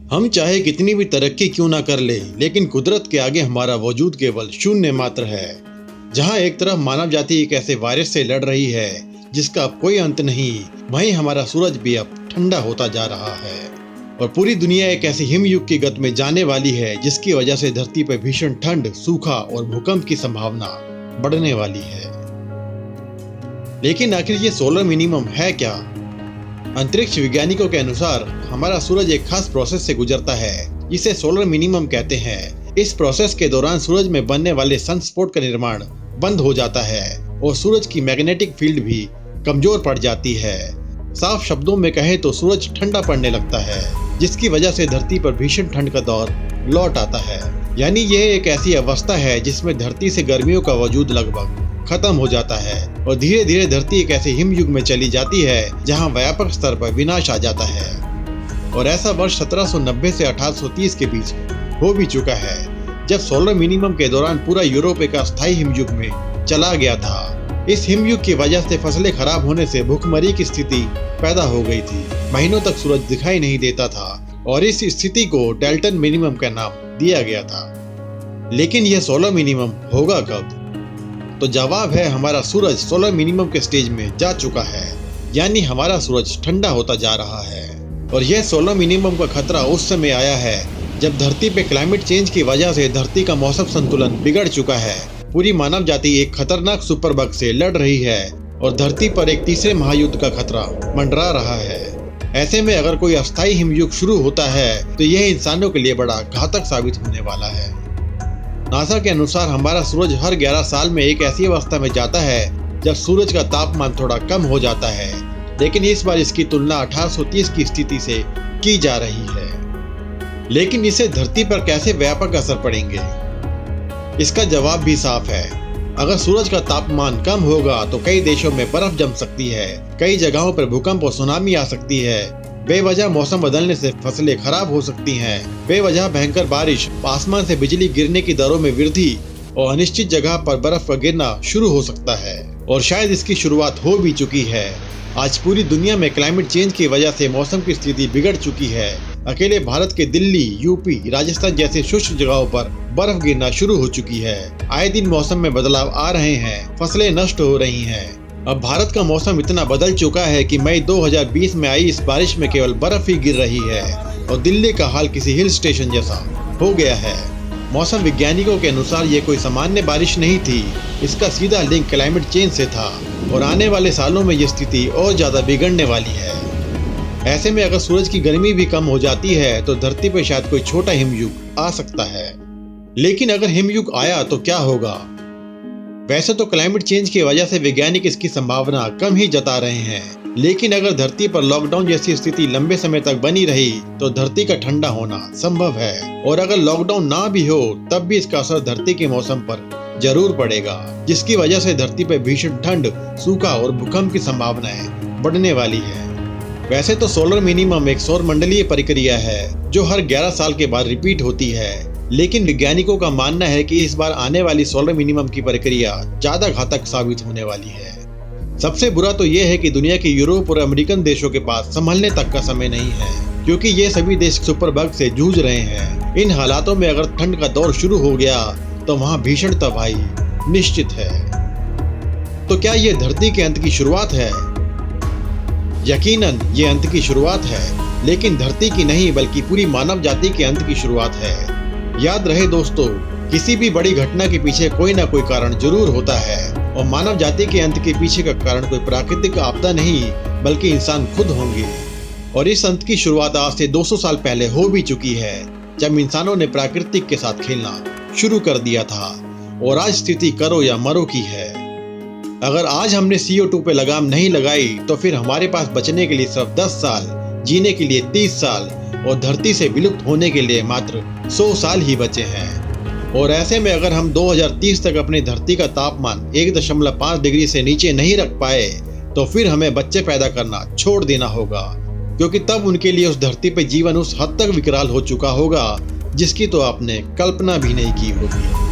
हम चाहे कितनी भी तरक्की क्यों ना कर ले, लेकिन कुदरत के आगे हमारा वजूद केवल शून्य मात्र है। जहाँ एक तरफ मानव जाति एक ऐसे वायरस से लड़ रही है जिसका अब कोई अंत नहीं, वहीं हमारा सूरज भी अब ठंडा होता जा रहा है और पूरी दुनिया एक ऐसी हिमयुग की गत में जाने वाली है जिसकी वजह से धरती पर भीषण ठंड, सूखा और भूकंप की संभावना बढ़ने वाली है। लेकिन आखिर ये सोलर मिनिमम है क्या? अंतरिक्ष वैज्ञानिकों के अनुसार हमारा सूरज एक खास प्रोसेस से गुजरता है जिसे सोलर मिनिमम कहते हैं। इस प्रोसेस के दौरान सूरज में बनने वाले सनस्पॉट का निर्माण बंद हो जाता है और सूरज की मैग्नेटिक फील्ड भी कमजोर पड़ जाती है। साफ शब्दों में कहे तो सूरज ठंडा पड़ने लगता है जिसकी वजह से धरती पर भीषण ठंड का दौर लौट आता है। यानी यह एक ऐसी अवस्था है जिसमें धरती से गर्मियों का वजूद लगभग खत्म हो जाता है और धीरे धीरे धरती एक ऐसे हिमयुग में चली जाती है जहां व्यापक स्तर पर विनाश आ जाता है। और ऐसा वर्ष 1790 से 1830 के बीच हो भी चुका है जब सोलर मिनिमम के दौरान पूरा यूरोप एक अस्थायी हिमयुग में चला गया था। इस हिमयुग की वजह से फसलें खराब होने से भूखमरी की स्थिति पैदा हो गई थी। महीनों तक सूरज दिखाई नहीं देता था और इस स्थिति को डेल्टन मिनिमम का नाम दिया गया था। लेकिन यह सोलर मिनिमम होगा कब? तो जवाब है, हमारा सूरज सोलर मिनिमम के स्टेज में जा चुका है, यानी हमारा सूरज ठंडा होता जा रहा है। और यह सोलर मिनिमम का खतरा उस समय आया है जब धरती पे क्लाइमेट चेंज की वजह से धरती का मौसम संतुलन बिगड़ चुका है। पूरी मानव जाति एक खतरनाक सुपर बग से लड़ रही है और धरती पर एक तीसरे महायुद्ध का खतरा मंडरा रहा है। ऐसे में अगर कोई अस्थायी हिमयुग शुरू होता है तो यह इंसानों के लिए बड़ा घातक साबित होने वाला है। नासा के अनुसार हमारा सूरज हर 11 साल में एक ऐसी अवस्था में जाता है जब सूरज का तापमान थोड़ा कम हो जाता है, लेकिन इस बार इसकी तुलना 1830 की स्थिति से की जा रही है। लेकिन इससे धरती पर कैसे व्यापक असर पड़ेंगे? इसका जवाब भी साफ है। अगर सूरज का तापमान कम होगा तो कई देशों में बर्फ जम सकती है, कई जगहों पर भूकंप और सुनामी आ सकती है, बेवजह मौसम बदलने से फसलें खराब हो सकती हैं, बेवजह भयंकर बारिश, आसमान से बिजली गिरने की दरों में वृद्धि और अनिश्चित जगह पर बर्फ का गिरना शुरू हो सकता है। और शायद इसकी शुरुआत हो भी चुकी है। आज पूरी दुनिया में क्लाइमेट चेंज की वजह से मौसम की स्थिति बिगड़ चुकी है। अकेले भारत के दिल्ली, यूपी, राजस्थान जैसे शुष्क जगहों पर बर्फ गिरना शुरू हो चुकी है। आए दिन मौसम में बदलाव आ रहे हैं, फसलें नष्ट हो रही हैं। अब भारत का मौसम इतना बदल चुका है कि मई 2020 में आई इस बारिश में केवल बर्फ ही गिर रही है और दिल्ली का हाल किसी हिल स्टेशन जैसा हो गया है। मौसम वैज्ञानिकों के अनुसार ये कोई सामान्य बारिश नहीं थी, इसका सीधा लिंक क्लाइमेट चेंज से था और आने वाले सालों में ये स्थिति और ज्यादा बिगड़ने वाली है। ऐसे में अगर सूरज की गर्मी भी कम हो जाती है तो धरती पर शायद कोई छोटा हिमयुग आ सकता है। लेकिन अगर हिमयुग आया तो क्या होगा? वैसे तो क्लाइमेट चेंज की वजह से वैज्ञानिक इसकी संभावना कम ही जता रहे हैं, लेकिन अगर धरती पर लॉकडाउन जैसी स्थिति लंबे समय तक बनी रही तो धरती का ठंडा होना संभव है। और अगर लॉकडाउन ना भी हो तब भी इसका असर धरती के मौसम पर जरूर पड़ेगा, जिसकी वजह से धरती पर भीषण ठंड, सूखा और भूकंप की संभावनाएं बढ़ने वाली है। वैसे तो सोलर मिनिमम एक सौर मंडलीय प्रक्रिया है जो हर 11 साल के बाद रिपीट होती है, लेकिन वैज्ञानिकों का मानना है कि इस बार आने वाली सोलर मिनिमम की प्रक्रिया ज्यादा घातक साबित होने वाली है। सबसे बुरा तो यह है कि दुनिया के यूरोप और अमेरिकन देशों के पास संभलने तक का समय नहीं है, क्योंकि ये सभी देश सुपर बग से जूझ रहे हैं। इन हालातों में अगर ठंड का दौर शुरू हो गया तो वहां भीषण तबाही निश्चित है। तो क्या ये धरती के अंत की शुरुआत है? यकीनन ये अंत की शुरुआत है, लेकिन धरती की नहीं बल्कि पूरी मानव जाति के अंत की शुरुआत है। याद रहे दोस्तों, किसी भी बड़ी घटना के पीछे कोई ना कोई कारण जरूर होता है और मानव जाति के अंत के पीछे का कारण कोई प्राकृतिक आपदा नहीं बल्कि इंसान खुद होंगे। और इस अंत की शुरुआत आज से 200 साल पहले हो भी चुकी है जब इंसानों ने प्राकृतिक के साथ खेलना शुरू कर दिया था और आज स्थिति करो या मरो की है। अगर आज हमने CO2 पे लगाम नहीं लगाई तो फिर हमारे पास बचने के लिए सिर्फ 10 साल, जीने के लिए 30 साल और धरती से विलुप्त होने के लिए मात्र 100 साल ही बचे हैं। और ऐसे में अगर हम 2030 तक अपनी धरती का तापमान 1.5 डिग्री से नीचे नहीं रख पाए तो फिर हमें बच्चे पैदा करना छोड़ देना होगा, क्योंकि तब उनके लिए उस धरती पर जीवन उस हद तक विकराल हो चुका होगा जिसकी तो आपने कल्पना भी नहीं की होगी।